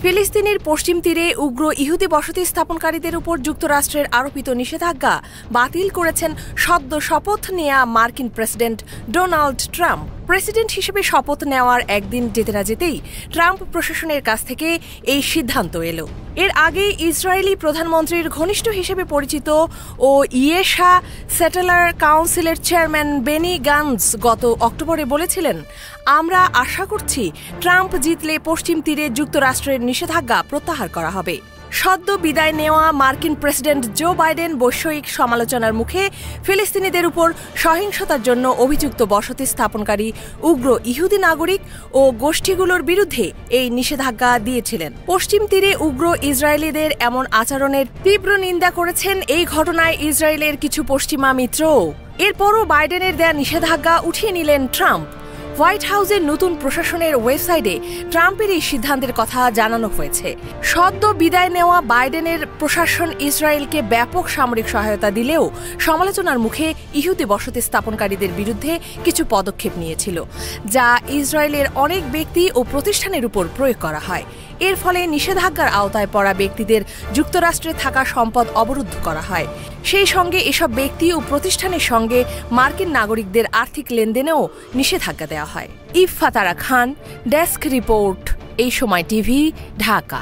ফিলিস্তিনের পশ্চিম তীরে উগ্র ইহুদি বসতি স্থাপনকারীদের উপর যুক্তরাষ্ট্রের আরোপিত নিষেধাজ্ঞা বাতিল করেছেন সদ্য শপথ নেয়া মার্কিন প্রেসিডেন্ট ডোনাল্ড ট্রাম্প। প্রেসিডেন্ট হিসেবে শপথ নেওয়ার একদিন যেতে না যেতেই ট্রাম্প প্রশাসনের কাছ থেকে এই সিদ্ধান্ত এলো। এর আগে ইসরায়েলি প্রধানমন্ত্রীর ঘনিষ্ঠ হিসেবে পরিচিত ও ইয়েশা সেটেলার কাউন্সিলের চেয়ারম্যান বেনি গান্টজ গত অক্টোবরে বলেছিলেন, আমরা আশা করছি ট্রাম্প জিতলে পশ্চিম তীরে যুক্তরাষ্ট্রের নিষেধাজ্ঞা প্রত্যাহার করা হবে। সদ্য বিদায় নেওয়া মার্কিন প্রেসিডেন্ট জো বাইডেন বৈশ্বিক সমালোচনার মুখে ফিলিস্তিনিদের উপর সহিংসতার জন্য অভিযুক্ত বসতি স্থাপনকারী উগ্র ইহুদি নাগরিক ও গোষ্ঠীগুলোর বিরুদ্ধে এই নিষেধাজ্ঞা দিয়েছিলেন। পশ্চিম তীরে উগ্র ইসরায়েলিদের এমন আচরণের তীব্র নিন্দা করেছেন এই ঘটনায় ইসরায়েলের কিছু পশ্চিমা মিত্রও। এরপরও বাইডেনের দেয়া নিষেধাজ্ঞা উঠিয়ে নিলেন ট্রাম্প। হোয়াইট হাউসের নতুন প্রশাসনের ওয়েবসাইটে ট্রাম্পের এই সিদ্ধান্তের কথা জানানো হয়েছে। সদ্য বিদায় নেওয়া বাইডেনের প্রশাসন ইসরায়েলকে ব্যাপক সামরিক সহায়তা দিলেও সমালোচনার মুখে ইহুদি বসতি স্থাপনকারীদের বিরুদ্ধে কিছু পদক্ষেপ নিয়েছিল, যা ইসরায়েলের অনেক ব্যক্তি ও প্রতিষ্ঠানের উপর প্রয়োগ করা হয়। এর ফলে নিষেধাজ্ঞার আওতায় পড়া ব্যক্তিদের যুক্তরাষ্ট্রে থাকা সম্পদ অবরুদ্ধ করা হয়। সেই সঙ্গে এসব ব্যক্তি ও প্রতিষ্ঠানের সঙ্গে মার্কিন নাগরিকদের আর্থিক লেনদেনেও নিষেধাজ্ঞা দেওয়া হয়। ইফফা তারা খান, ডেস্ক রিপোর্ট, এই সময় টিভি, ঢাকা।